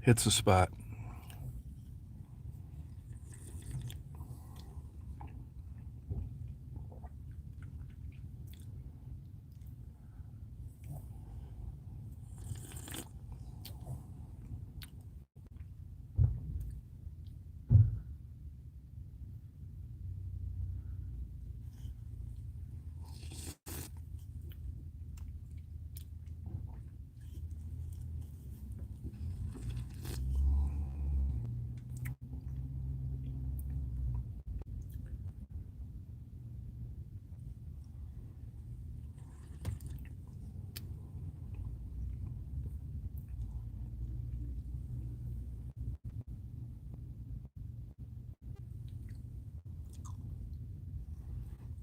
hits the spot.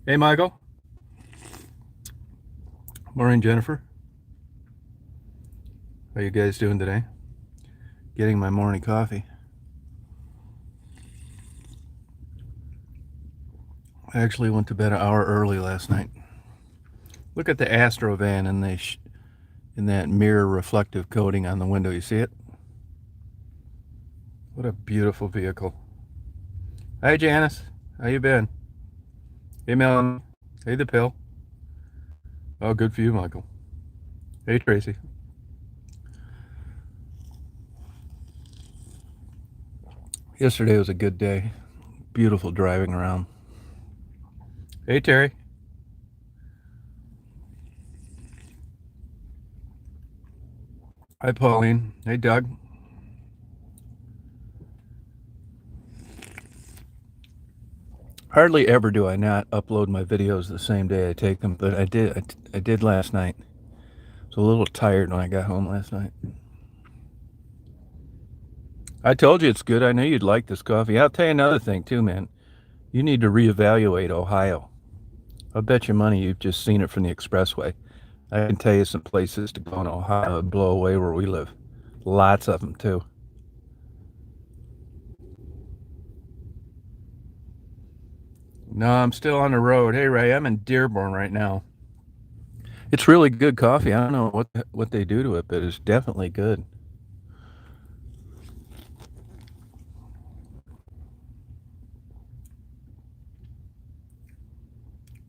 Hey, Michael. Morning, Jennifer. How you guys doing today? Getting my morning coffee. I actually went to bed an hour early last night. Look at the Astro van in that mirror reflective coating on the window. You see it? What a beautiful vehicle. Hi, Janice. How you been? Hey, Melanie. Hey, the pill. Oh, good for you, Michael. Hey, Tracy. Yesterday was a good day. Beautiful driving around. Hey, Terry. Hi, Pauline. Hey, Doug. Hardly ever do I not upload my videos the same day I take them, but I did. I did last night. I was a little tired when I got home last night. I told you it's good. I knew you'd like this coffee. I'll tell you another thing too, man. You need to reevaluate Ohio. I'll bet your money you've just seen it from the expressway. I can tell you some places to go in Ohio and blow away where we live. Lots of them too. No, I'm still on the road. Hey, Ray, I'm in Dearborn right now. It's really good coffee. I don't know what they do to it, but it's definitely good.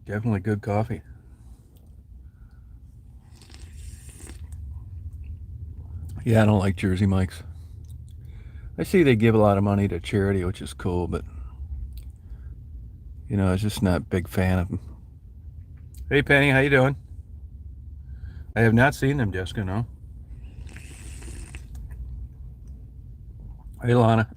Definitely good coffee. Yeah, I don't like Jersey Mike's. I see they give a lot of money to charity, which is cool, but I was just not a big fan of them. Hey, Penny, how you doing? I have not seen them, Jessica. No. Hey, Lana.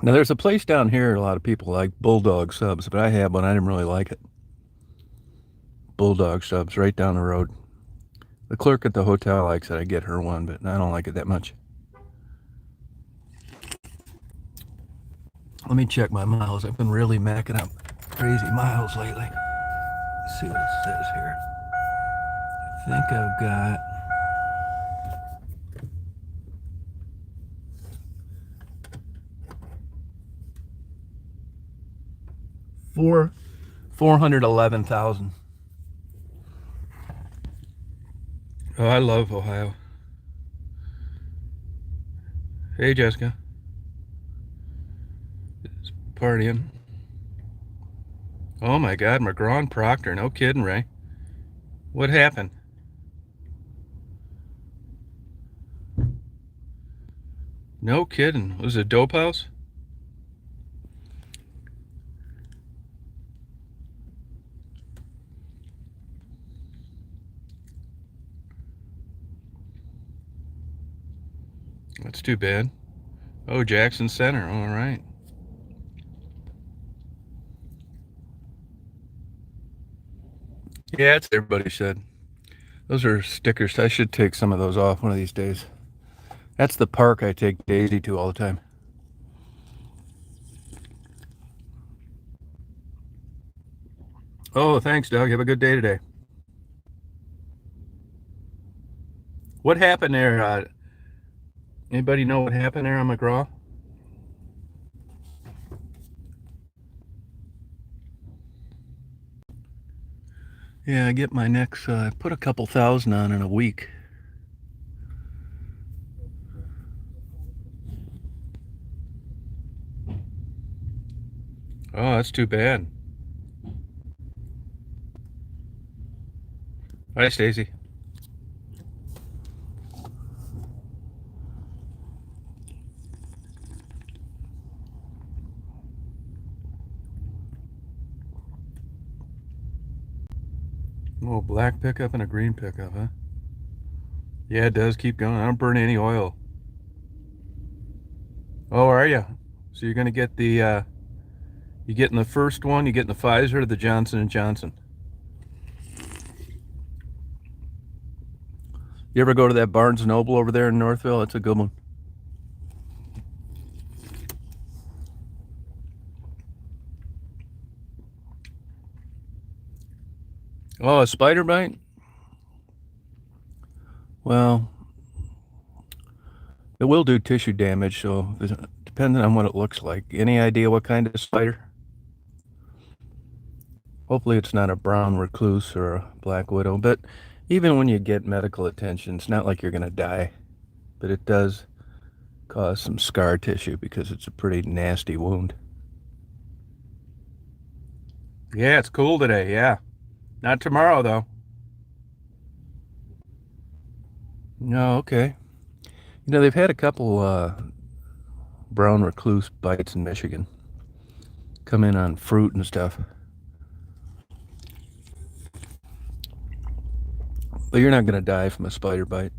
Now, there's a place down here a lot of people like Bulldog subs, but I had one. I didn't really like it. Bulldog subs right down the road. The clerk at the hotel likes it. I get her one, but I don't like it that much. Let me check my miles. I've been really macking up crazy miles lately. Let's see what it says here. I think I've got 411,000. Oh, I love Ohio. Hey, Jessica. It's partying. Oh my God, McGraw and Proctor. No kidding, Ray. What happened? No kidding. Was it a dope house? That's too bad. Oh, Jackson Center. All right. Yeah, that's what everybody said. Those are stickers. I should take some of those off one of these days. That's the park I take Daisy to all the time. Oh, thanks, Doug. Have a good day today. What happened there? Anybody know what happened there on McGraw? Yeah, I get my next, I put a couple thousand on in a week. Oh, that's too bad. Hi, Stacy. Oh, black pickup and a green pickup, huh? Yeah, it does keep going. I don't burn any oil. Oh, are you? So you're gonna get the, you getting the first one? You getting the Pfizer or the Johnson and Johnson? You ever go to that Barnes and Noble over there in Northville? That's a good one. Oh, a spider bite? Well, it will do tissue damage, so depending on what it looks like. Any idea what kind of spider? Hopefully it's not a brown recluse or a black widow, but even when you get medical attention, it's not like you're going to die, but it does cause some scar tissue because it's a pretty nasty wound. Yeah, it's cool today, yeah. Not tomorrow, though. No, okay. You know, they've had a couple brown recluse bites in Michigan come in on fruit and stuff. But you're not going to die from a spider bite.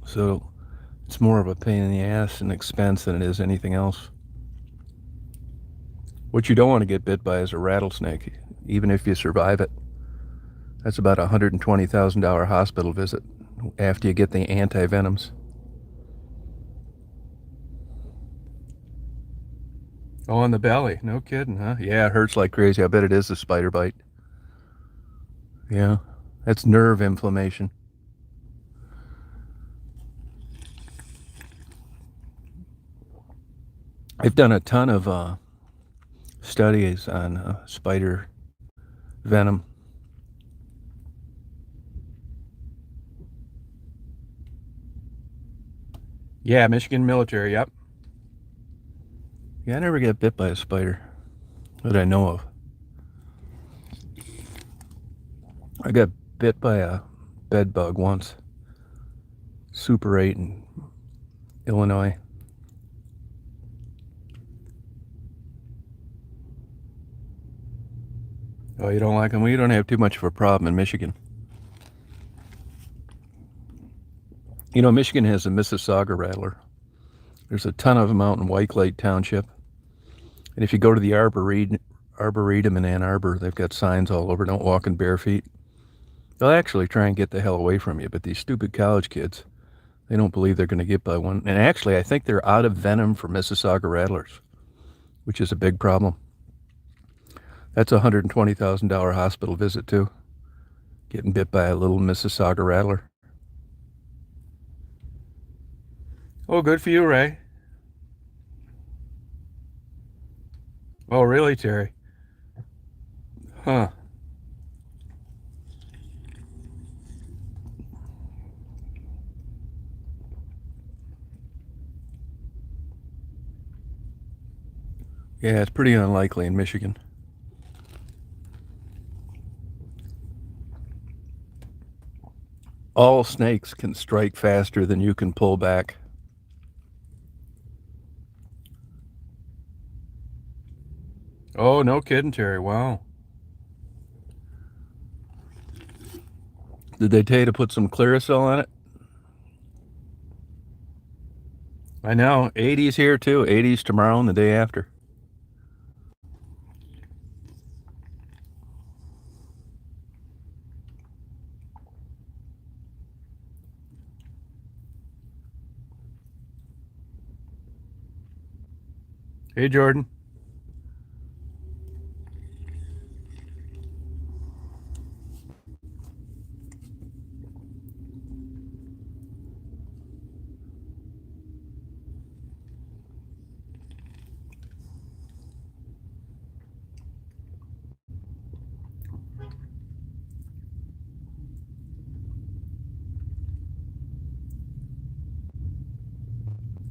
So it's more of a pain in the ass and expense than it is anything else. What you don't want to get bit by is a rattlesnake, even if you survive it. That's about a $120,000 hospital visit after you get the anti-venoms. Oh, in the belly. No kidding, huh? Yeah, it hurts like crazy. I bet it is a spider bite. Yeah, that's nerve inflammation. I've done a ton of studies on spider venom. Yeah, Michigan military, yep. Yeah, I never get bit by a spider that I know of. I got bit by a bed bug once. Super 8 in Illinois. Oh, you don't like them? Well, you don't have too much of a problem in Michigan. You know, Michigan has a Mississauga rattler. There's a ton of them out in White Lake Township. And if you go to the Arboretum in Ann Arbor, they've got signs all over, don't walk in bare feet. They'll actually try and get the hell away from you, but these stupid college kids, they don't believe they're going to get by one. And actually, I think they're out of venom for Mississauga rattlers, which is a big problem. That's a $120,000 hospital visit, too. Getting bit by a little Mississauga rattler. Oh, good for you, Ray. Oh, really, Terry? Huh. Yeah, it's pretty unlikely in Michigan. All snakes can strike faster than you can pull back. Oh, no kidding, Terry. Wow. Did they tell you to put some Clearasil on it? I know. 80s here, too. 80s tomorrow and the day after. Hey, Jordan.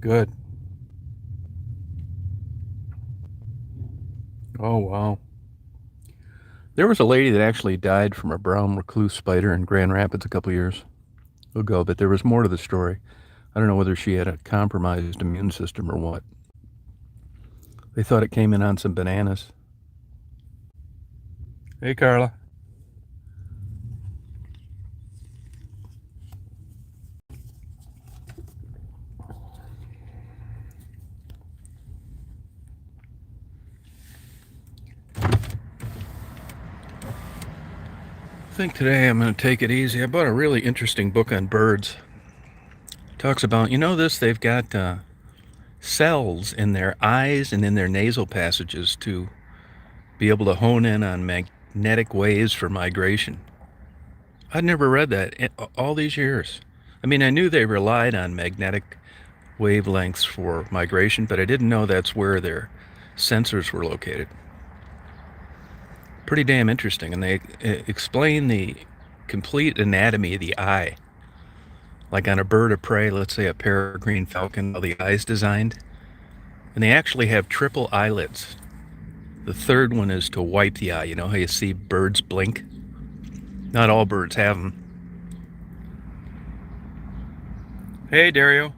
Good. Oh, wow. There was a lady that actually died from a brown recluse spider in Grand Rapids a couple years ago, but there was more to the story. I don't know whether she had a compromised immune system or what. They thought it came in on some bananas. Hey, Carla. I think today I'm going to take it easy. I bought a really interesting book on birds. It talks about, they've got cells in their eyes and in their nasal passages to be able to hone in on magnetic waves for migration. I'd never read that in all these years. I mean, I knew they relied on magnetic wavelengths for migration, but I didn't know that's where their sensors were located. Pretty damn interesting, and they explain the complete anatomy of the eye. Like on a bird of prey, let's say a peregrine falcon, how the eye's designed. And they actually have triple eyelids. The third one is to wipe the eye. You know how you see birds blink? Not all birds have them. Hey, Dario.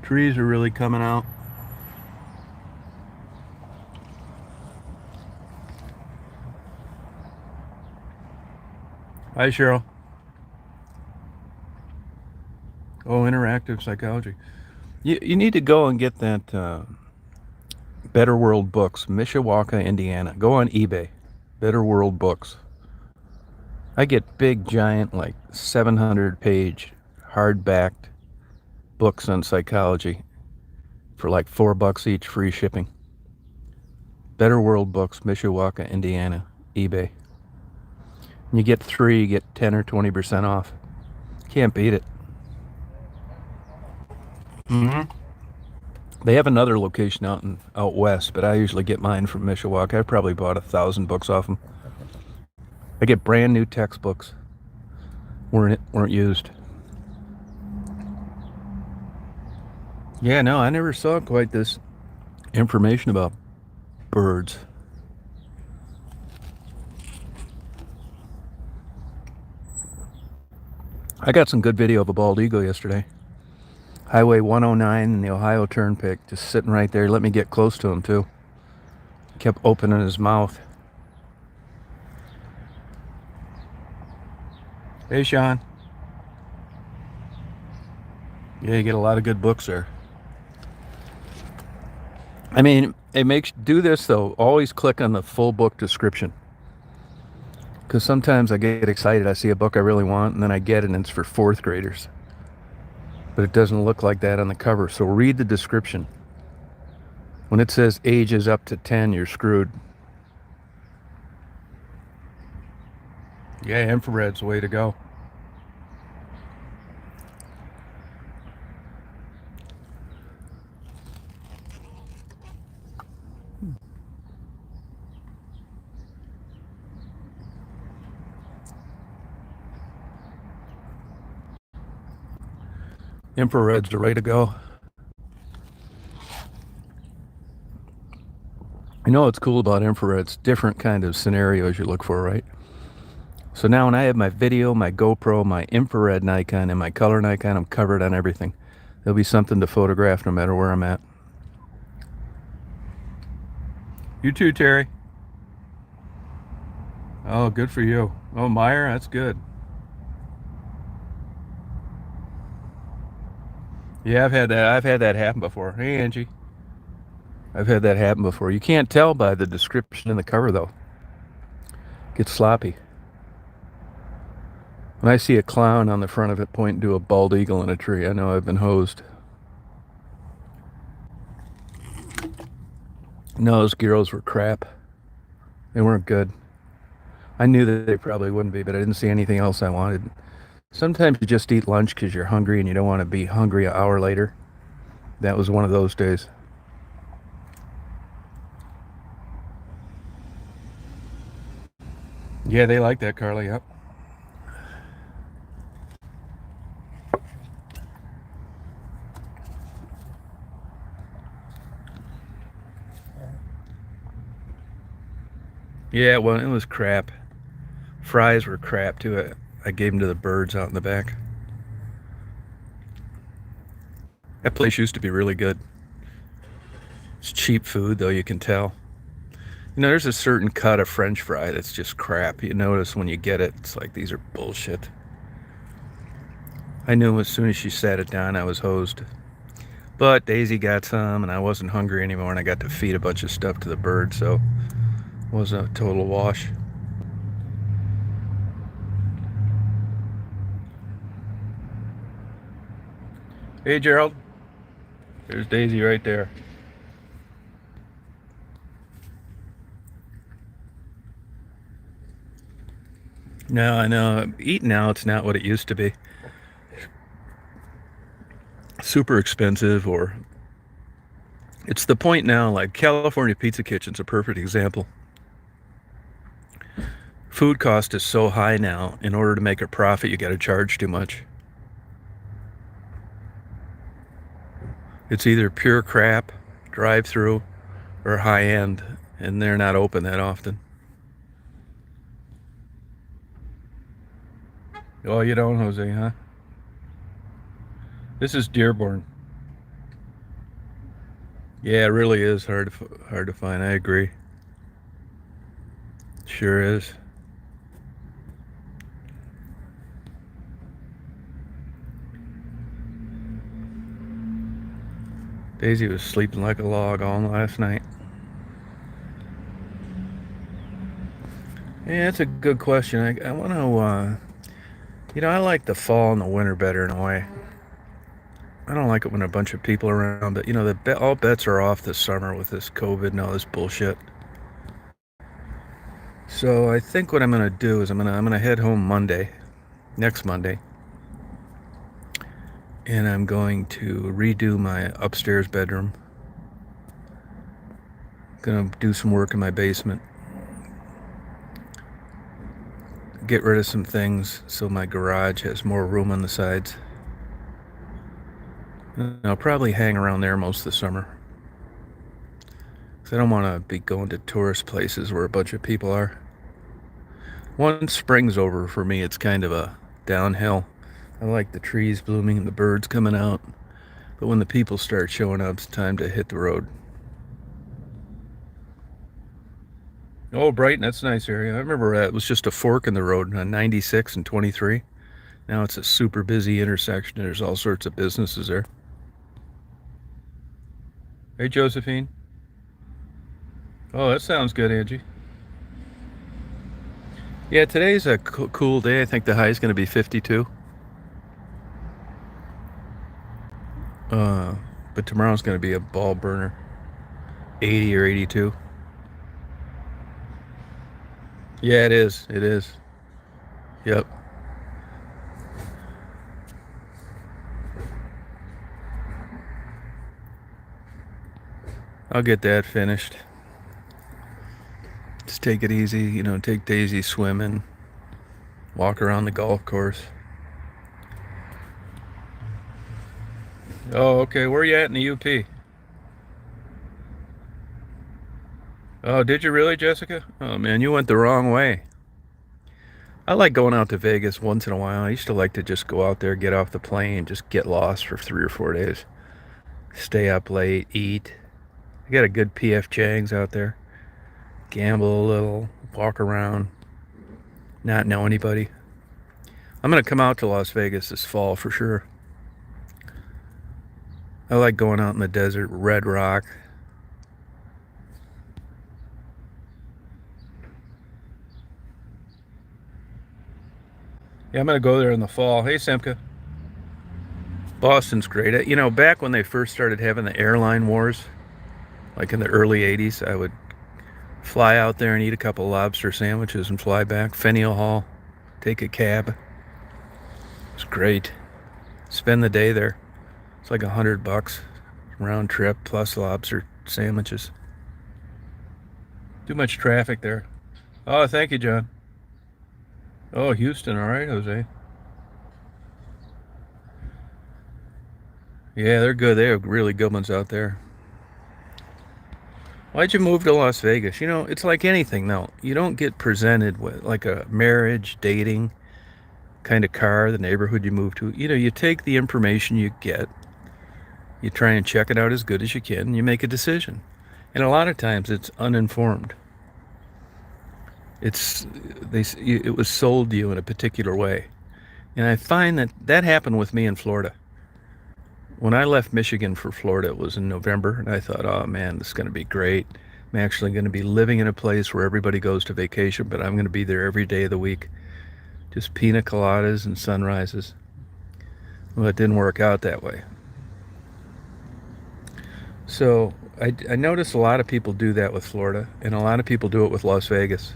Trees are really coming out. Hi, Cheryl. Oh, interactive psychology. You need to go and get that Better World Books, Mishawaka, Indiana. Go on eBay. Better World Books. I get big, giant, like 700-page, hard-backed books on psychology for like $4 each, free shipping. Better World Books, Mishawaka, Indiana, eBay. You get 3, you get 10 or 20% off. Can't beat it. Mm-hmm. They have another location out west, but I usually get mine from Mishawaka. I probably bought 1,000 books off them. I get brand new textbooks. Weren't used. Yeah, no, I never saw quite this information about birds. I got some good video of a bald eagle yesterday. Highway 109 and the Ohio Turnpike, just sitting right there. Let me get close to him too. Kept opening his mouth. Hey, Sean. Yeah, you get a lot of good books there. I mean, it makes do this though. Always click on the full book description. Because sometimes I get excited. I see a book I really want, and then I get it, and it's for 4th graders. But it doesn't look like that on the cover. So read the description. When it says ages up to 10, you're screwed. Yeah, infrared's the way to go. Infrared's the way to go. You know what's cool about infrared? It's different kind of scenarios you look for, right? So now when I have my video, my GoPro, my infrared Nikon, and my color Nikon, I'm covered on everything. There'll be something to photograph no matter where I'm at. You too, Terry. Oh, good for you. Oh, Meyer, that's good. Yeah, I've had that happen before. Hey, Angie. I've had that happen before. You can't tell by the description in the cover, though. It gets sloppy. When I see a clown on the front of it pointing to a bald eagle in a tree, I know I've been hosed. No, those gyros were crap. They weren't good. I knew that they probably wouldn't be, but I didn't see anything else I wanted. Sometimes you just eat lunch because you're hungry and you don't want to be hungry an hour later. That was one of those days. Yeah, they like that, Carly. Yep. Yeah, well, it was crap. Fries were crap too. I gave them to the birds out in the back. That place used to be really good. It's cheap food, though, you can tell. You know, there's a certain cut of French fry that's just crap. You notice when you get it, it's like, these are bullshit. I knew as soon as she sat it down, I was hosed. But Daisy got some, and I wasn't hungry anymore, and I got to feed a bunch of stuff to the birds, so it was a total wash. Hey, Gerald. There's Daisy right there. No, I know. Eating out's not what it used to be. Super expensive, or it's the point now, like California Pizza Kitchen's a perfect example. Food cost is so high now, in order to make a profit, you got to charge too much. It's either pure crap, drive-through, or high-end, and they're not open that often. Oh, you don't, Jose, huh? This is Dearborn. Yeah, it really is hard to find. I agree. Sure is. Daisy was sleeping like a log all last night. Yeah, that's a good question. I want to, I like the fall and the winter better in a way. I don't like it when a bunch of people are around, but all bets are off this summer with this COVID and all this bullshit. So I think what I'm gonna do is I'm gonna head home next Monday, and I'm going to redo my upstairs bedroom. Gonna do some work in my basement. Get rid of some things so my garage has more room on the sides. I'll probably hang around there most of the summer. I don't want to be going to tourist places where a bunch of people are. Once spring's over for me, it's kind of a downhill. I like the trees blooming and the birds coming out. But when the people start showing up, it's time to hit the road. Oh, Brighton, that's a nice area. I remember it was just a fork in the road on 96 and 23. Now it's a super busy intersection. There's all sorts of businesses there. Hey, Josephine. Oh, that sounds good, Angie. Yeah, today's a cool day. I think the high is going to be 52. But tomorrow's going to be a ball burner, 80 or 82. Yeah, it is. It is. Yep. I'll get that finished. Just take it easy, take Daisy swimming, walk around the golf course. Oh, okay. Where are you at in the UP? Oh, did you really, Jessica? Oh, man, you went the wrong way. I like going out to Vegas once in a while. I used to like to just go out there, get off the plane, just get lost for 3 or 4 days. Stay up late, eat. I got a good PF Chang's out there. Gamble a little, walk around, not know anybody. I'm going to come out to Las Vegas this fall for sure. I like going out in the desert, Red Rock. Yeah, I'm going to go there in the fall. Hey, Semka. Boston's great. Back when they first started having the airline wars, like in the early 80s, I would Fly out there and eat a couple lobster sandwiches and fly back. Faneuil Hall. Take a cab. It's great. Spend the day there. It's like $100 round trip plus lobster sandwiches. Too much traffic there. Oh, thank you, John. Oh, Houston. All right, Jose. Yeah, they're good. They have really good ones out there. Why'd you move to Las Vegas? You know, it's like anything though. You don't get presented with like a marriage, dating kind of car, the neighborhood you move to. You know, you take the information you get, you try and check it out as good as you can, and you make a decision. And a lot of times it's uninformed. It was sold to you in a particular way. And I find that happened with me in Florida. When I left Michigan for Florida, it was in November, and I thought, oh man, this is going to be great. I'm actually going to be living in a place where everybody goes to vacation, but I'm going to be there every day of the week. Just pina coladas and sunrises. Well, it didn't work out that way. So I notice a lot of people do that with Florida, and a lot of people do it with Las Vegas.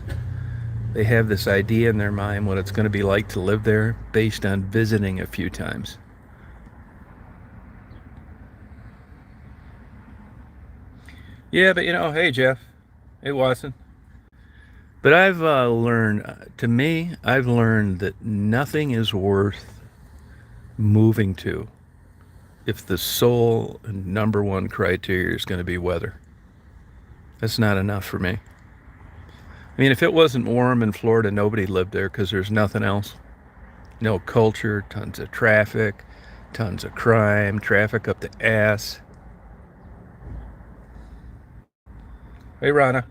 They have this idea in their mind what it's going to be like to live there based on visiting a few times. Yeah, but you know, hey Jeff, hey Watson. But I've learned, to me, I've learned that nothing is worth moving to if the sole and number one criteria is going to be weather. That's not enough for me. I mean, if it wasn't warm in Florida, nobody lived there because there's nothing else. No culture, tons of traffic, tons of crime, traffic up the ass. Hey, Rana.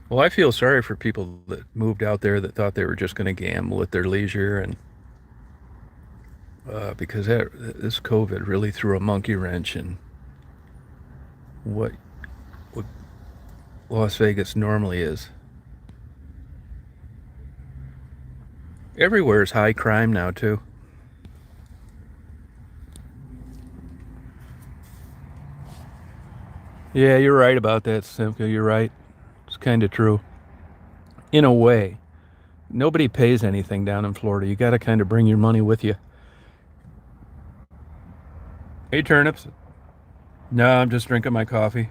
Well, I feel sorry for people that moved out there that thought they were just going to gamble at their leisure, and because this COVID really threw a monkey wrench in what Las Vegas normally is. Everywhere is high crime now too. Yeah, you're right about that, Simca. You're right. It's kind of true. In a way, nobody pays anything down in Florida. You got to kind of bring your money with you. Hey, turnips. No, I'm just drinking my coffee.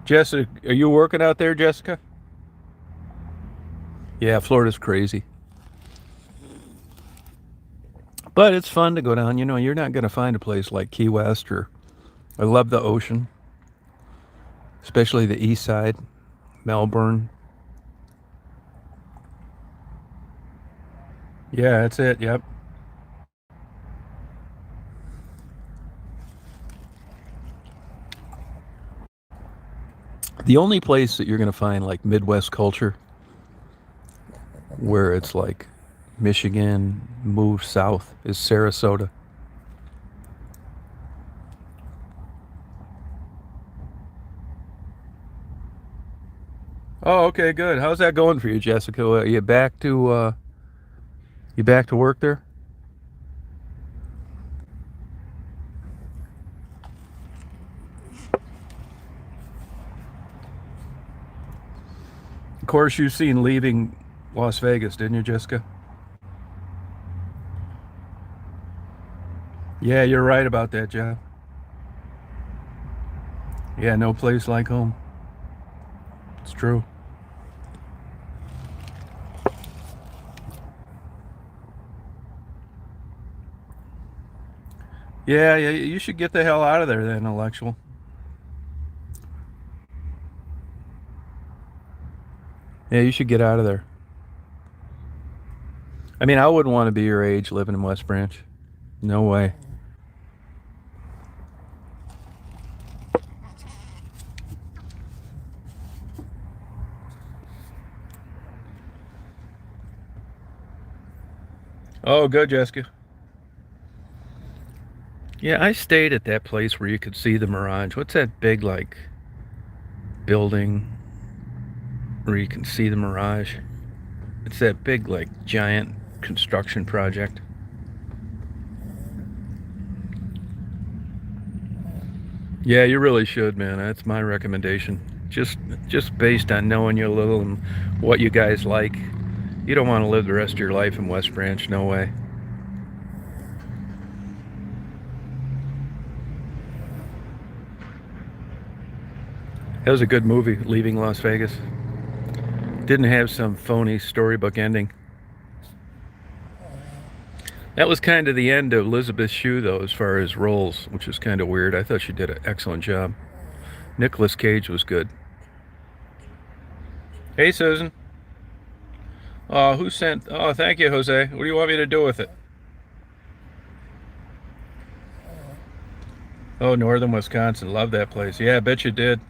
Jessica, are you working out there, Jessica? Yeah, Florida's crazy. But it's fun to go down. You know, you're not going to find a place like Key West or I love the ocean, especially the east side, Melbourne. Yeah, that's it. Yep. The only place that you're going to find like Midwest culture where it's like Michigan moved south is Sarasota. Oh, okay, good. How's that going for you, Jessica? You back to work there? Of course, you've seen Leaving Las Vegas, didn't you, Jessica? Yeah, you're right about that, Jeff. Yeah, no place like home. It's true. Yeah, yeah, you should get the hell out of there then, intellectual. Yeah, you should get out of there. I mean, I wouldn't want to be your age living in West Branch. No way. Oh, good, Jessica. Yeah, I stayed at that place where you could see the Mirage. What's that big, like, building where you can see the Mirage? It's that big, like, giant construction project. Yeah, you really should, man. That's my recommendation. Just based on knowing you a little and what you guys like. You don't want to live the rest of your life in West Branch, no way. That was a good movie, Leaving Las Vegas. Didn't have some phony storybook ending. That was kind of the end of Elizabeth Shue, though, as far as roles, which is kind of weird. I thought she did an excellent job. Nicolas Cage was good. Hey, Susan. Oh, who sent? Oh, thank you, Jose. What do you want me to do with it? Oh, Northern Wisconsin. Love that place. Yeah, I bet you did.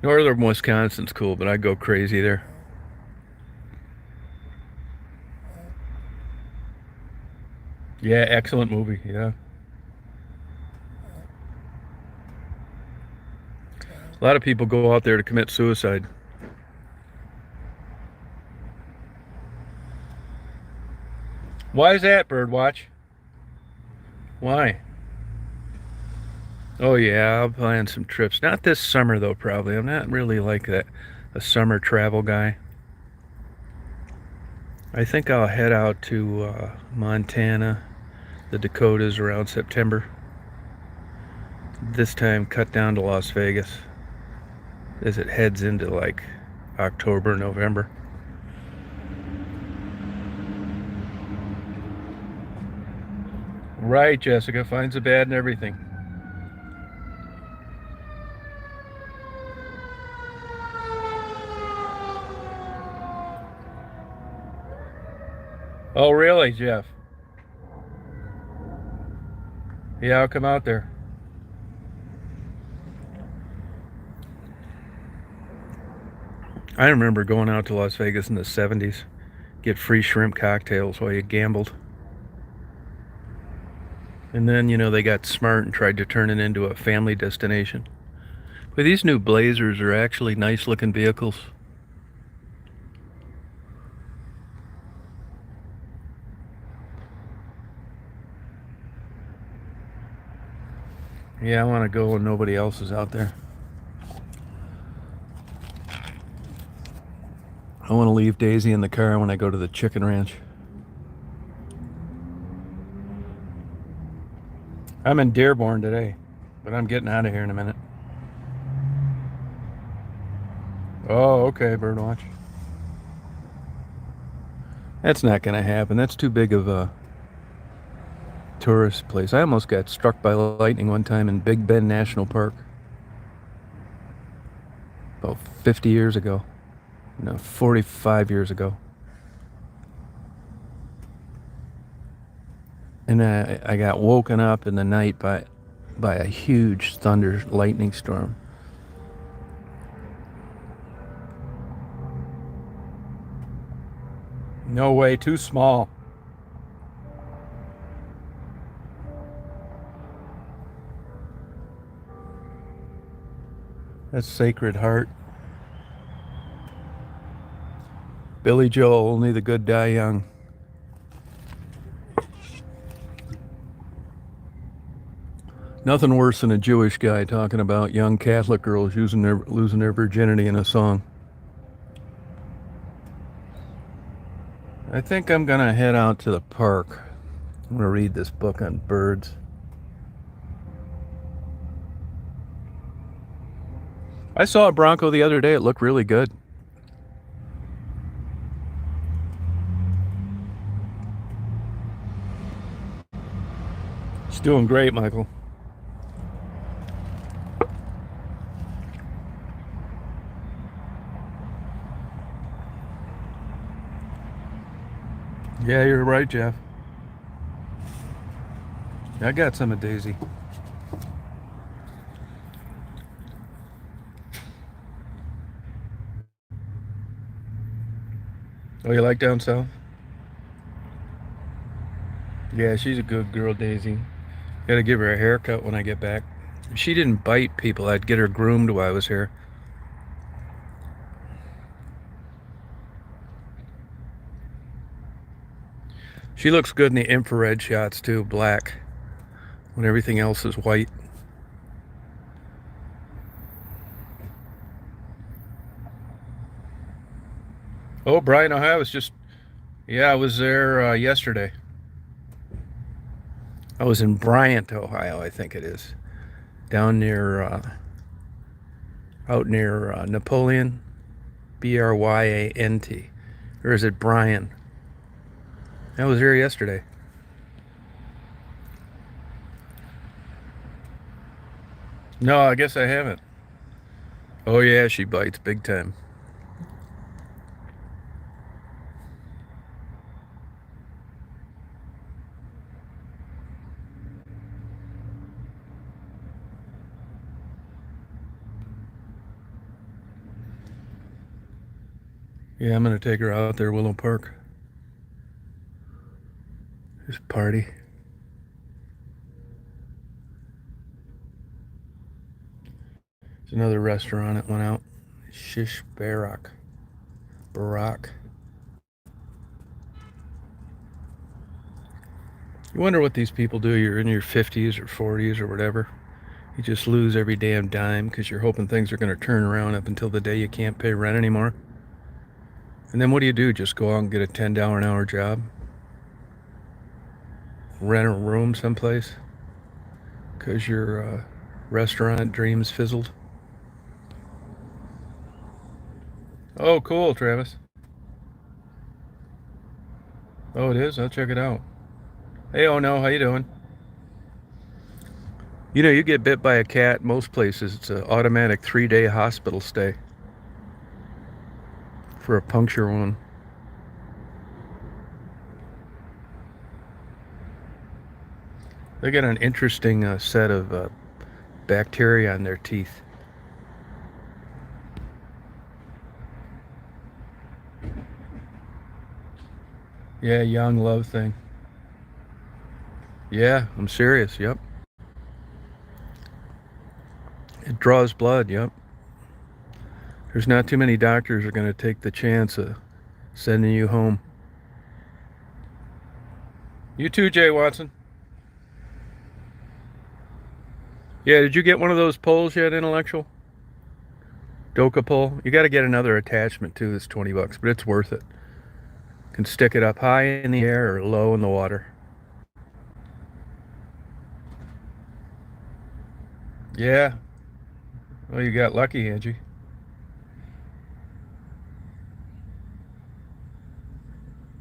Northern Wisconsin's cool, but I'd go crazy there. Yeah, excellent movie. Yeah. A lot of people go out there to commit suicide. Why is that, Birdwatch? Why? Oh yeah, I'll plan some trips. Not this summer though, probably. I'm not really like that a summer travel guy. I think I'll head out to Montana, the Dakotas around September. This time cut down to Las Vegas as it heads into like October, November. Right, Jessica, finds the bad in everything. Oh, really, Jeff? Yeah, I'll come out there. I remember going out to Las Vegas in the 70s, get free shrimp cocktails while you gambled. And then, they got smart and tried to turn it into a family destination. But these new Blazers are actually nice looking vehicles. Yeah, I want to go when nobody else is out there. I want to leave Daisy in the car when I go to the chicken ranch. I'm in Dearborn today, but I'm getting out of here in a minute. Oh, okay, Birdwatch. That's not going to happen. That's too big of a tourist place. I almost got struck by lightning one time in Big Bend National Park. About 50 years ago. No, 45 years ago. And I got woken up in the night by a huge thunder lightning storm. No way, too small. That's Sacred Heart. Billy Joel, only the good die young. Nothing worse than a Jewish guy talking about young Catholic girls losing their virginity in a song. I think I'm gonna head out to the park. I'm gonna read this book on birds. I saw a Bronco the other day. It looked really good. It's doing great, Michael. Yeah, you're right, Jeff. I got some of Daisy. Oh, you like down south? Yeah, she's a good girl, Daisy. Gotta give her a haircut when I get back. If she didn't bite people, I'd get her groomed while I was here. She looks good in the infrared shots too, black, when everything else is white. Oh, Bryan, Ohio was just, yeah, I was there yesterday. I was in Bryant, Ohio, I think it is. Down near, out near Napoleon, Bryant. Or is it Bryan? I was there yesterday. No, I guess I haven't. Oh, yeah, she bites big time. Yeah, I'm going to take her out there, Willow Park. Just party. There's another restaurant that went out. Shish Barak. Barak. You wonder what these people do. You're in your 50s or 40s or whatever. You just lose every damn dime because you're hoping things are going to turn around up until the day you can't pay rent anymore. And then what do? Just go out and get a $10 an hour job? Rent a room someplace? Because your restaurant dreams fizzled? Oh, cool, Travis. Oh, it is? I'll check it out. Hey, oh no, how you doing? You know, you get bit by a cat most places. It's an automatic 3-day hospital stay for a puncture wound. They got an interesting set of bacteria on their teeth. Yeah, young love thing. Yeah, I'm serious. Yep. It draws blood. Yep. There's not too many doctors are going to take the chance of sending you home. You too, Jay Watson. Yeah, did you get one of those poles yet, Intellectual? Doka pole? You got to get another attachment too. It's $20, but it's worth it. You can stick it up high in the air or low in the water. Yeah. Well, you got lucky, Angie.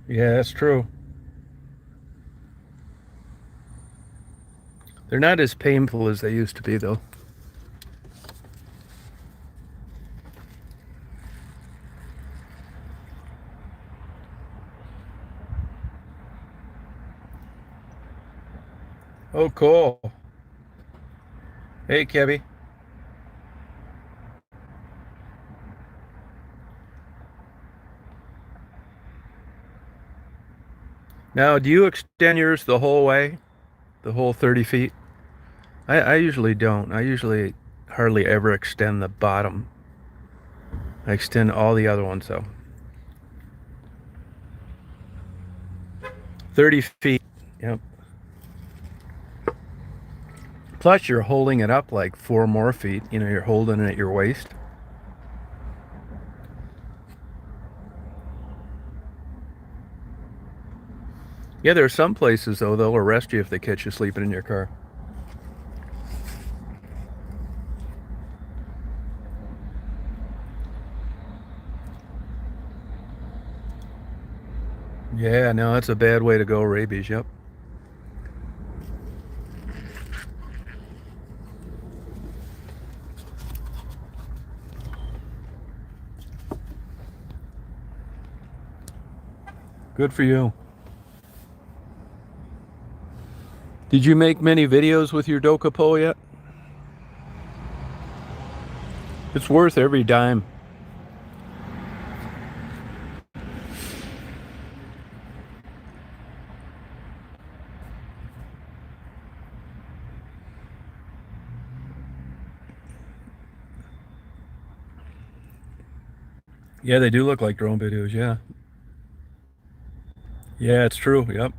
Yeah, that's true. They're not as painful as they used to be, though. Oh, cool. Hey, Kevy. Now, do you extend yours the whole way? The whole 30 feet? I usually don't. I usually hardly ever extend the bottom. I extend all the other ones, though. 30 feet. Yep. Plus, you're holding it up like 4 more feet. You know, you're holding it at your waist. Yeah, there are some places, though, they'll arrest you if they catch you sleeping in your car. Yeah, no, that's a bad way to go, rabies. Yep. Good for you. Did you make many videos with your Doka pole yet? It's worth every dime. Yeah, they do look like drone videos, yeah. Yeah, it's true, yep.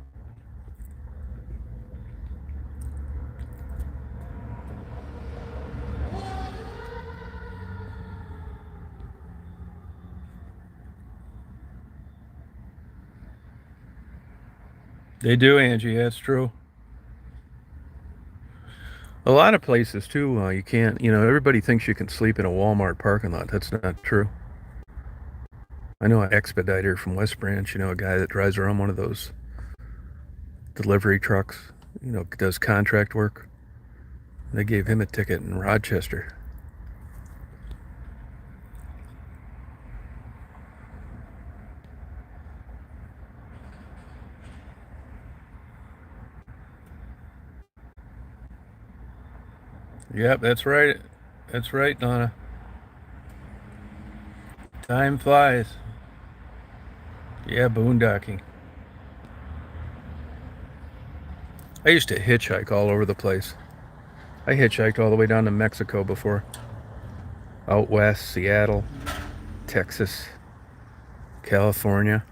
They do, Angie. That's true. A lot of places too. You can't. Everybody thinks you can sleep in a Walmart parking lot. That's not true. I know an expediter from West Branch. A guy that drives around one of those delivery trucks. Does contract work. They gave him a ticket in Rochester. Yep, that's right. That's right, Donna. Time flies. Yeah, boondocking. I used to hitchhike all over the place. I hitchhiked all the way down to Mexico before. Out west, Seattle, Texas, California.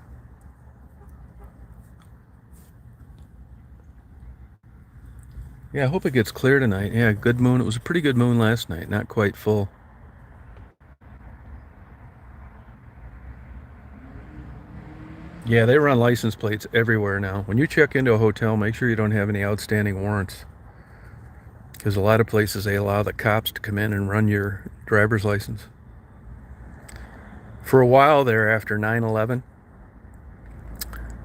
Yeah, I hope it gets clear tonight. Yeah, good moon. It was a pretty good moon last night. Not quite full. Yeah, they run license plates everywhere now. When you check into a hotel, make sure you don't have any outstanding warrants. Because a lot of places, they allow the cops to come in and run your driver's license. For a while there, after 9/11,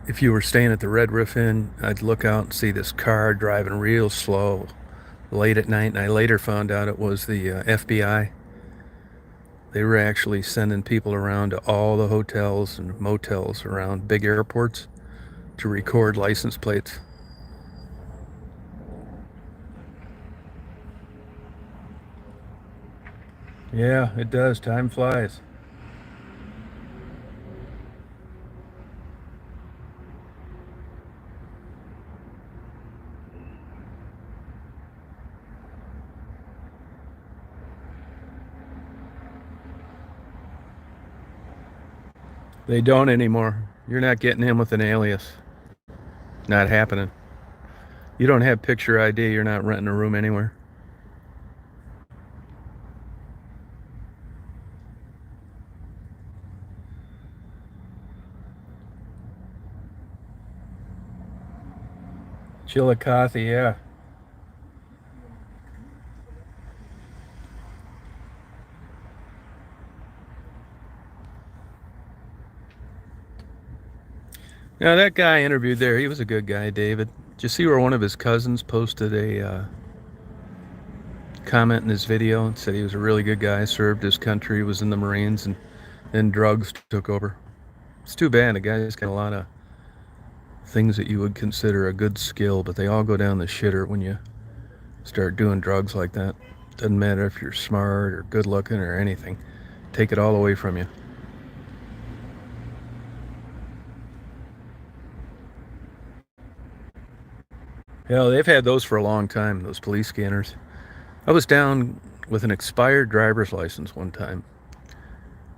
if you were staying at the Red Roof Inn, I'd look out and see this car driving real slow late at night. And I later found out it was the FBI. They were actually sending people around to all the hotels and motels around big airports to record license plates. Yeah, it does. Time flies. They don't anymore. You're not getting in with an alias. Not happening. You don't have picture ID, you're not renting a room anywhere. Chillicothe, yeah. Now that guy I interviewed there, he was a good guy, David. Did you see where one of his cousins posted a comment in his video and said he was a really good guy, served his country, was in the Marines, and then drugs took over? It's too bad. The guy's got a lot of things that you would consider a good skill, but they all go down the shitter when you start doing drugs like that. Doesn't matter if you're smart or good looking or anything. Take it all away from you. Hell, they've had those for a long time, those police scanners. I was down with an expired driver's license one time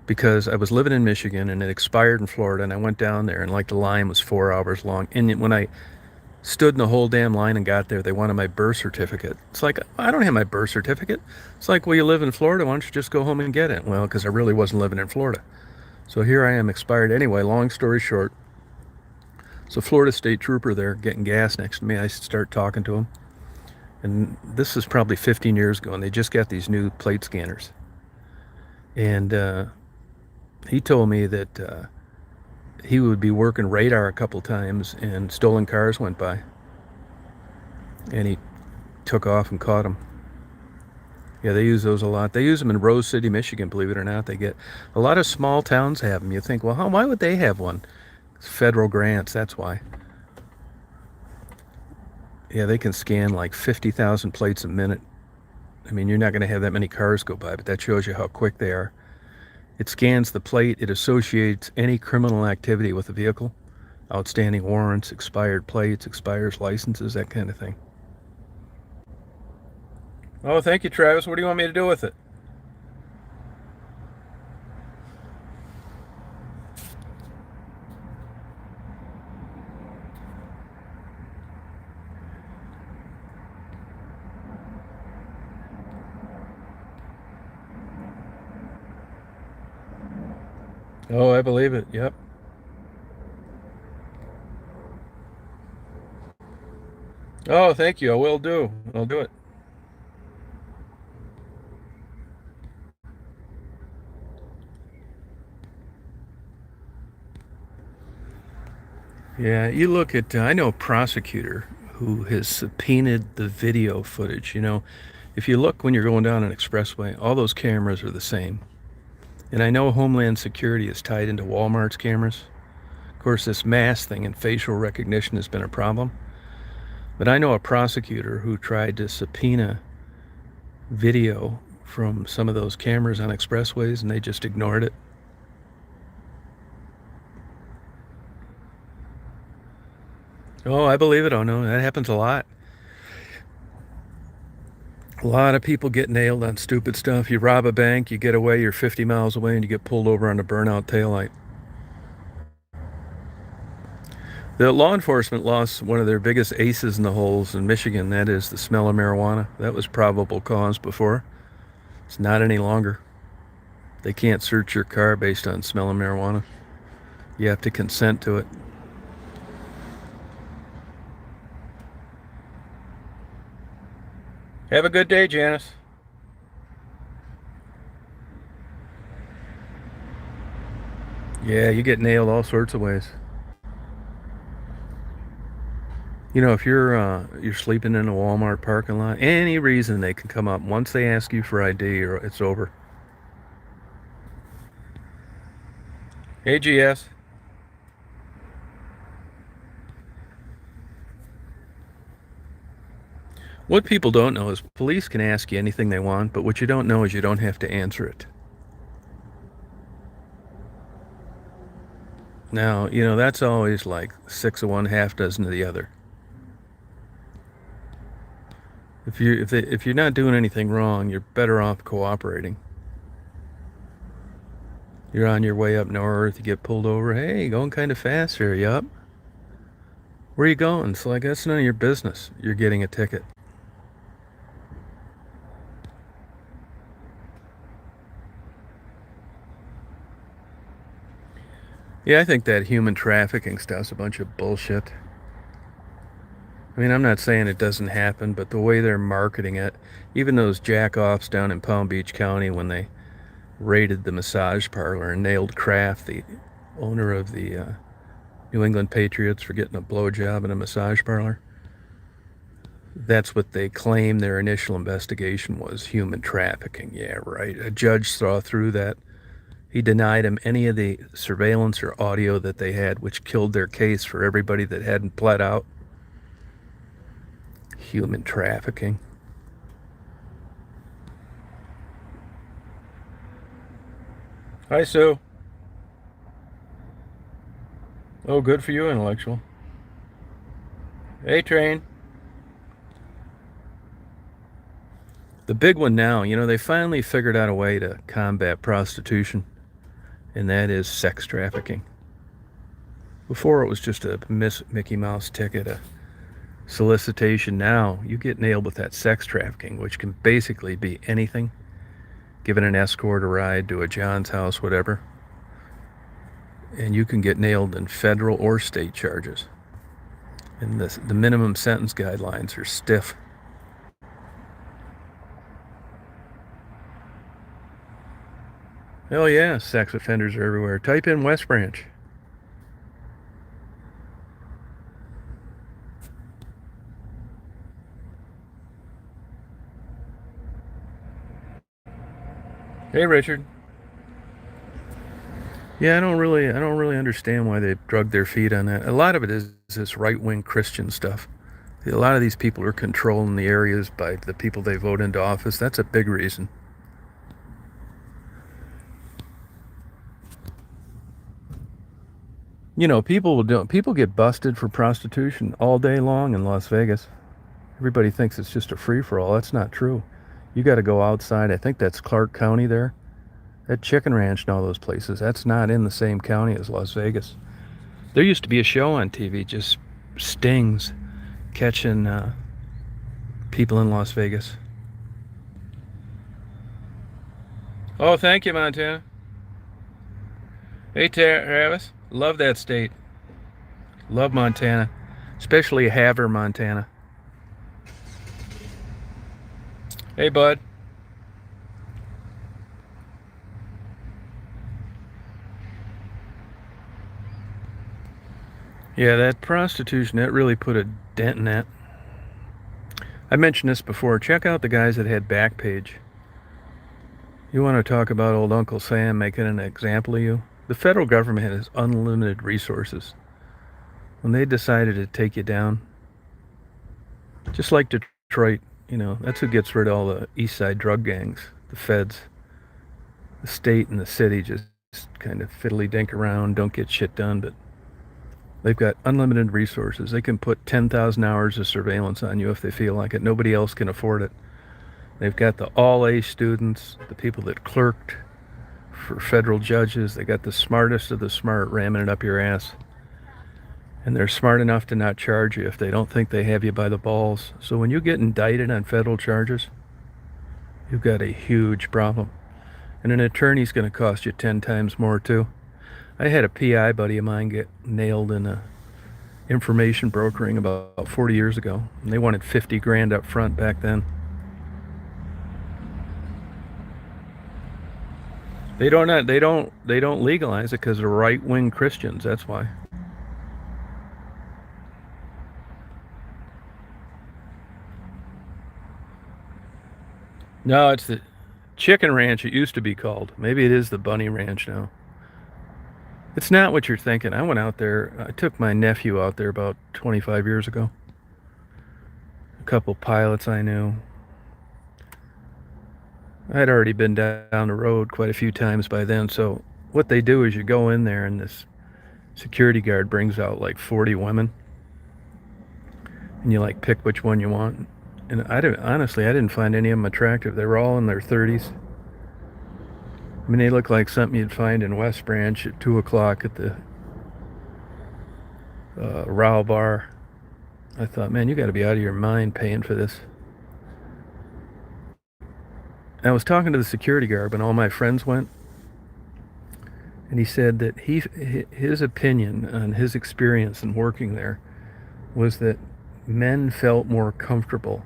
because I was living in Michigan and it expired in Florida, and I went down there and like the line was 4 hours long. And when I stood in the whole damn line and got there, they wanted my birth certificate. It's like, I don't have my birth certificate. It's like, well, you live in Florida, why don't you just go home and get it? Well, because I really wasn't living in Florida. So here I am, expired anyway. Long story short, so Florida State Trooper there getting gas next to me. I start talking to him. And this is probably 15 years ago, and they just got these new plate scanners. And he told me that he would be working radar a couple times, and stolen cars went by. And he took off and caught them. Yeah, they use those a lot. They use them in Rose City, Michigan, believe it or not. They get a lot of small towns have them. You think, well, why would they have one? It's federal grants, that's why. Yeah, they can scan like 50,000 plates a minute. I mean, you're not going to have that many cars go by, but that shows you how quick they are. It scans the plate. It associates any criminal activity with the vehicle. Outstanding warrants, expired plates, expires licenses, that kind of thing. Oh, thank you, Travis. What do you want me to do with it? Oh, I believe it. Yep. Oh, thank you. I will do. I'll do it. Yeah, you look at, I know a prosecutor who has subpoenaed the video footage. If you look when you're going down an expressway, all those cameras are the same. And I know Homeland Security is tied into Walmart's cameras. Of course, this mask thing and facial recognition has been a problem. But I know a prosecutor who tried to subpoena video from some of those cameras on expressways, and they just ignored it. Oh, I believe it. Oh, no, that happens a lot. A lot of people get nailed on stupid stuff. You rob a bank, you get away, you're 50 miles away, and you get pulled over on a burnout taillight. The law enforcement lost one of their biggest aces in the holes in Michigan. That is the smell of marijuana. That was probable cause before. It's not any longer. They can't search your car based on smell of marijuana. You have to consent to it. Have a good day, Janice. Yeah, you get nailed all sorts of ways. If you're sleeping in a Walmart parking lot, any reason they can come up. Once they ask you for ID, or it's over. Hey, GS. What people don't know is police can ask you anything they want, but what you don't know is you don't have to answer it. Now, that's always like 6 of one, half dozen of the other. If you're not doing anything wrong, you're better off cooperating. You're on your way up north, you get pulled over. Hey, you're going kind of fast here. Yup. Where are you going? It's like, that's none of your business. You're getting a ticket. Yeah, I think that human trafficking stuff's a bunch of bullshit. I mean, I'm not saying it doesn't happen, but the way they're marketing it, even those jack-offs down in Palm Beach County when they raided the massage parlor and nailed Kraft, the owner of the New England Patriots, for getting a blowjob in a massage parlor. That's what they claim their initial investigation was, human trafficking. Yeah, right. A judge saw through that. He denied him any of the surveillance or audio that they had, which killed their case for everybody that hadn't pled out. Human trafficking. Hi, Sue. Oh, good for you, intellectual. Hey, Train. The big one now, they finally figured out a way to combat prostitution, and that is sex trafficking. Before it was just a Mickey Mouse ticket, a solicitation. Now you get nailed with that sex trafficking, which can basically be anything. Giving an escort a ride to a John's house, whatever. And you can get nailed in federal or state charges. And the minimum sentence guidelines are stiff. Hell yeah, sex offenders are everywhere. Type in West Branch. Hey, Richard. Yeah, I don't really understand why they've drugged their feet on that. A lot of it is this right-wing Christian stuff. A lot of these people are controlling the areas by the people they vote into office. That's a big reason. People get busted for prostitution all day long in Las Vegas. Everybody thinks it's just a free-for-all. That's not true. You got to go outside. I think that's Clark County there. That Chicken Ranch and all those places, that's not in the same county as Las Vegas. There used to be a show on TV, just stings, catching people in Las Vegas. Oh, thank you, Montana. Hey, Travis. Love that state. Love Montana. Especially Havre, Montana. Hey, bud. Yeah, that prostitution, that really put a dent in that. I mentioned this before. Check out the guys that had Backpage. You want to talk about old Uncle Sam making an example of you? The federal government has unlimited resources. When they decided to take you down, just like Detroit, that's who gets rid of all the East Side drug gangs, the feds. The state and the city just kind of fiddly dink around, don't get shit done, but they've got unlimited resources. They can put 10,000 hours of surveillance on you if they feel like it. Nobody else can afford it. They've got the all A students, the people that clerked for federal judges. They got the smartest of the smart ramming it up your ass. And they're smart enough to not charge you if they don't think they have you by the balls. So when you get indicted on federal charges, you've got a huge problem. And an attorney's going to cost you 10 times more too. I had a PI buddy of mine get nailed in a information brokering about 40 years ago, and they wanted 50 grand up front back then. They don't legalize it because they're right-wing Christians. That's why. No, it's the Chicken Ranch. It used to be called. Maybe it is the Bunny Ranch now. It's not what you're thinking. I went out there. I took my nephew out there about 25 years ago. A couple pilots I knew. I'd already been down the road quite a few times by then. So what they do is you go in there and this security guard brings out like 40 women. And you like pick which one you want. And I didn't find any of them attractive. They were all in their 30s. I mean, they look like something you'd find in West Branch at 2 o'clock at the Row Bar. I thought, man, you got to be out of your mind paying for this. I was talking to the security guard when all my friends went, and he said that his opinion on his experience in working there was that men felt more comfortable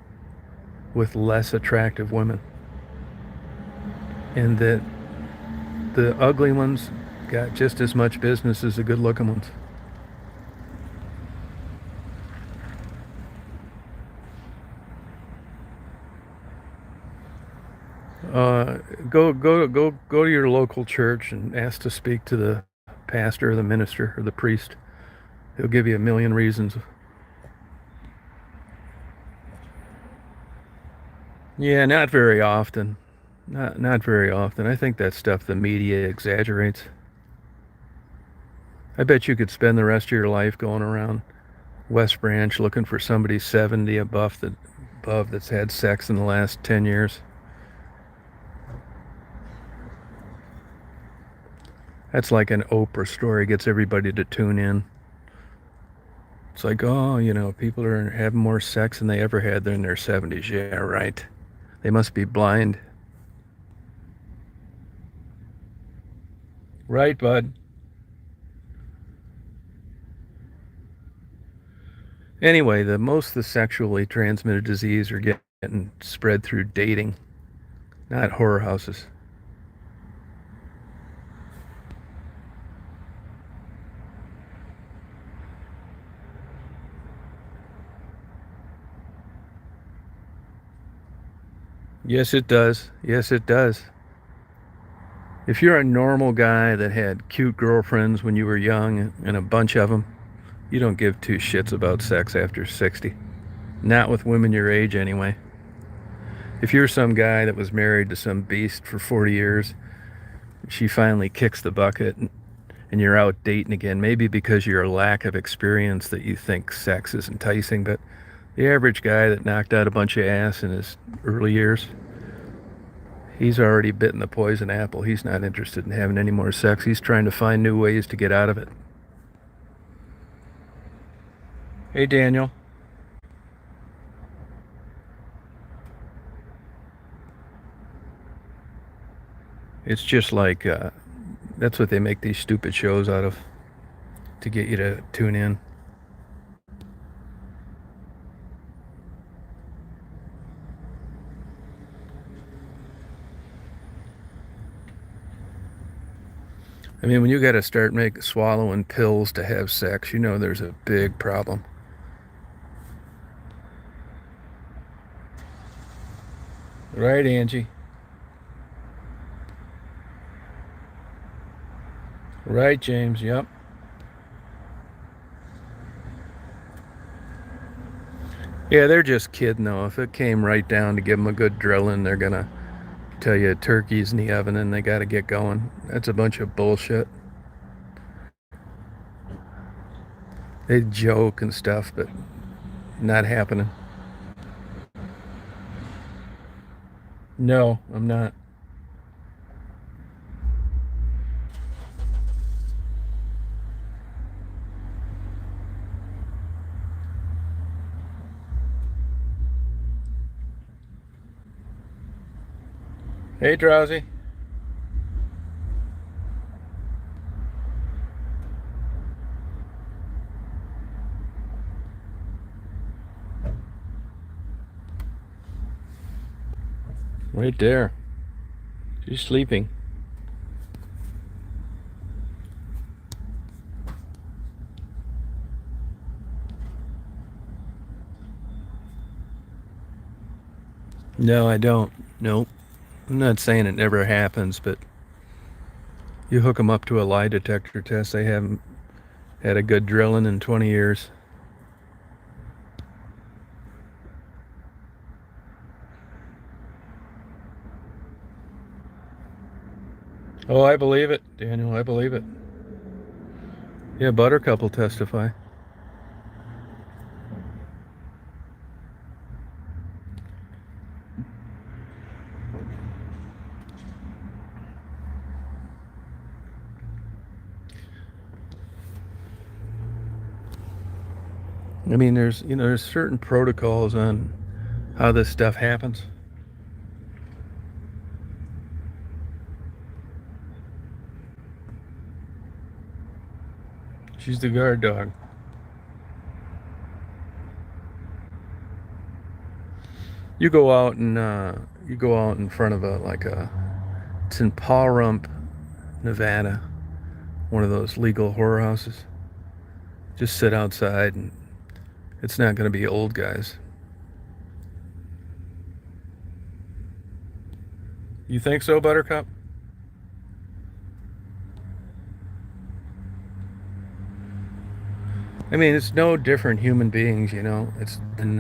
with less attractive women, and that the ugly ones got just as much business as the good-looking ones. Go to your local church and ask to speak to the pastor or the minister or the priest. He'll give you a million reasons. Yeah, not very often. Not very often. I think that stuff the media exaggerates. I bet you could spend the rest of your life going around West Branch looking for somebody 70 above that's had sex in the last 10 years. That's like an Oprah story, gets everybody to tune in. It's like, oh, people are having more sex than they ever had in their 70s. Yeah, right. They must be blind. Right, bud. Anyway, most of the sexually transmitted disease are getting spread through dating, not horror houses. Yes, it does. Yes, it does. If you're a normal guy that had cute girlfriends when you were young and a bunch of them, you don't give two shits about sex after 60. Not with women your age, anyway. If you're some guy that was married to some beast for 40 years, she finally kicks the bucket and you're out dating again, maybe because of your lack of experience that you think sex is enticing, but the average guy that knocked out a bunch of ass in his early years, he's already bitten the poison apple. He's not interested in having any more sex. He's trying to find new ways to get out of it. Hey, Daniel. It's just like, that's what they make these stupid shows out of, to get you to tune in. I mean, when you got to start swallowing pills to have sex, you know there's a big problem. Right, Angie? Right, James? Yep. Yeah, they're just kidding, though. If it came right down to give them a good drilling, they're gonna tell you turkey's in the oven and they got to get going. That's a bunch of bullshit. They joke and stuff, but not happening. No, I'm not. Hey, Drowsy. Right there. She's sleeping. No, I don't. Nope. I'm not saying it never happens, but you hook them up to a lie detector test, they haven't had a good drilling in 20 years. Oh, I believe it, Daniel. I believe it. Yeah, Buttercup will testify. I mean, there's certain protocols on how this stuff happens. She's the guard dog. You go out and you go out in front of it's in Pahrump, Nevada, one of those legal whorehouses. Just sit outside, and it's not going to be old guys. You think so, Buttercup? I mean, it's no different human beings, you know. It's than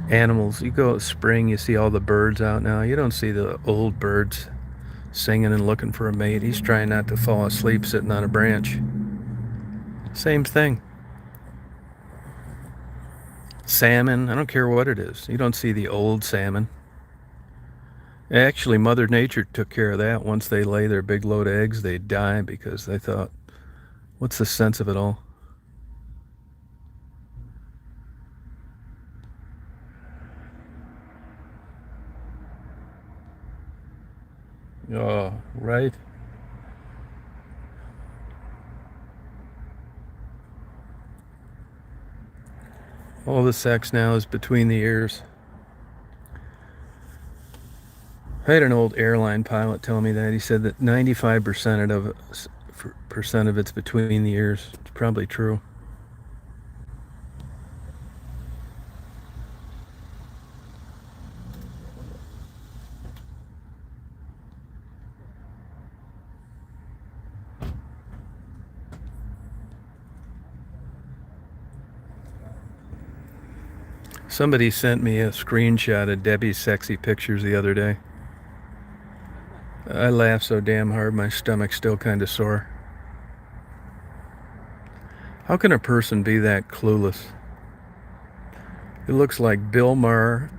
animals. You go spring, you see all the birds out now. You don't see the old birds singing and looking for a mate. He's trying not to fall asleep sitting on a branch. Same thing. Salmon, I don't care what it is. You don't see the old salmon. Actually, Mother Nature took care of that. Once they lay their big load of eggs, they die because they thought, what's the sense of it all? Oh, right. All the sex now is between the ears. I had an old airline pilot tell me that. He said that 95% of it's between the ears. It's probably true. Somebody sent me a screenshot of Debbie's sexy pictures the other day. I laughed so damn hard my stomach's still kind of sore. How can a person be that clueless? It looks like Bill Maher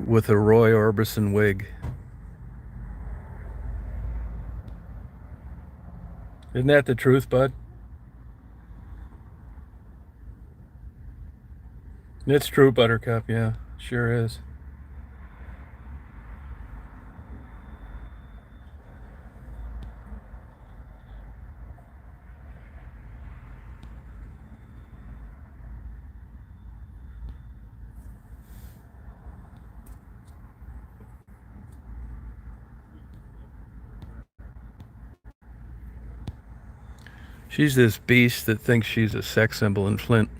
with a Roy Orbison wig. Isn't that the truth, bud? It's true, Buttercup. Yeah, sure is. She's this beast that thinks she's a sex symbol in Flint.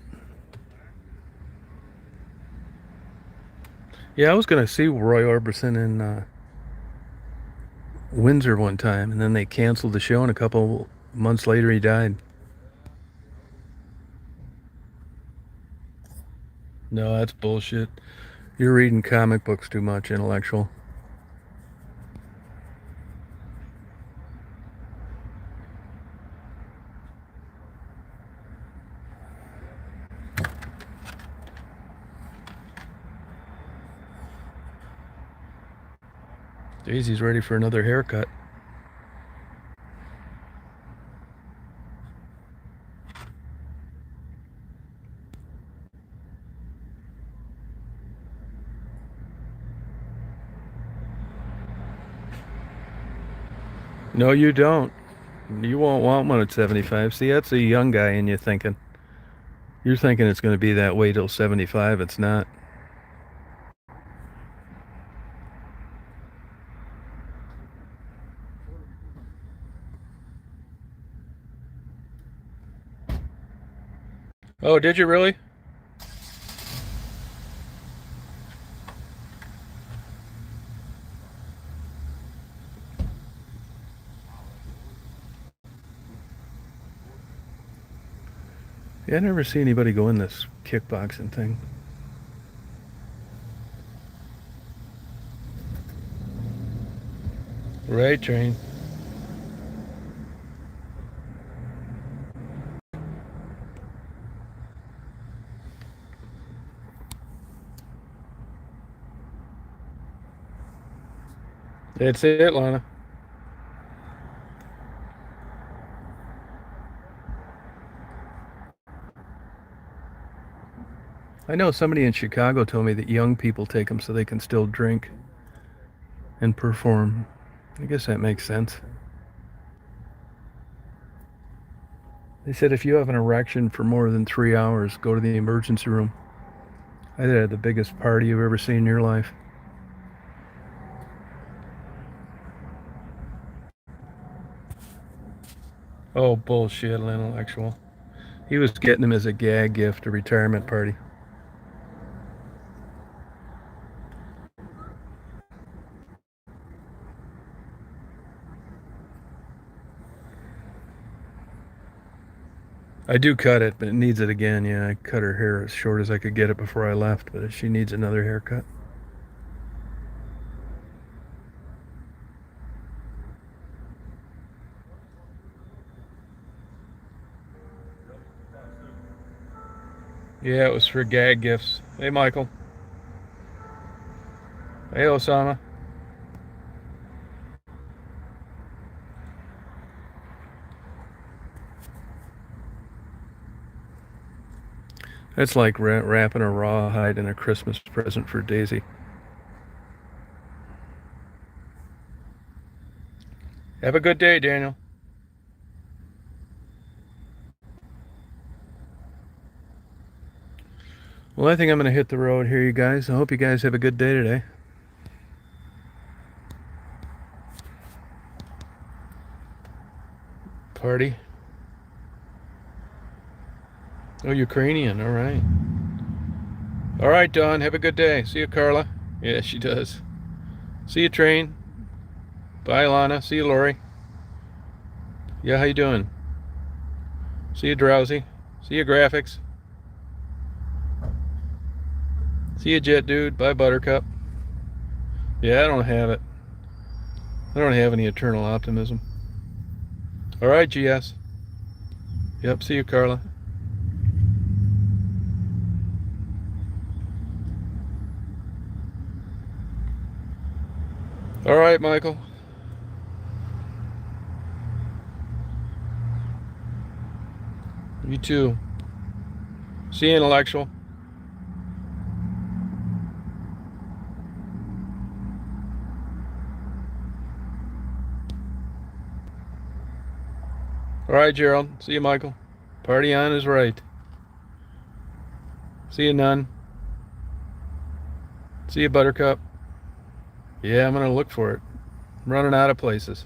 Yeah, I was gonna see Roy Orbison in Windsor one time, and then they canceled the show, and a couple months later he died. No, that's bullshit. You're reading comic books too much, intellectual. Daisy's ready for another haircut. No, you don't. You won't want one at 75. See, that's a young guy in you thinking. You're thinking it's going to be that way till 75. It's not. Oh, did you really? Yeah, I never see anybody go in this kickboxing thing. Right, train. That's it, Lana. I know somebody in Chicago told me that young people take them so they can still drink and perform. I guess that makes sense. They said if you have an erection for more than 3 hours, go to the emergency room. I had the biggest party you've ever seen in your life. Oh, bullshit, intellectual. He was getting him as a gag gift, a retirement party. I do cut it, but it needs it again. Yeah, I cut her hair as short as I could get it before I left, but she needs another haircut. Yeah, it was for gag gifts. Hey, Michael. Hey, Osama. That's like wrapping a rawhide in a Christmas present for Daisy. Have a good day, Daniel. Well, I think I'm going to hit the road here, you guys. I hope you guys have a good day today. Party. Oh, Ukrainian. All right. All right, Dawn. Have a good day. See you, Carla. Yeah, she does. See you, Train. Bye, Lana. See you, Lori. Yeah, how you doing? See you, Drowsy. See you, Graphics. See you, Jet Dude. Bye, Buttercup. Yeah, I don't have it. I don't have any eternal optimism. All right, GS. Yep, see you, Carla. All right, Michael. You too. See you, intellectual. All right, Gerald. See you, Michael. Party on is right. See you, Nun. See you, Buttercup. Yeah, I'm going to look for it. I'm running out of places.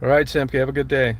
All right, Simke. Have a good day.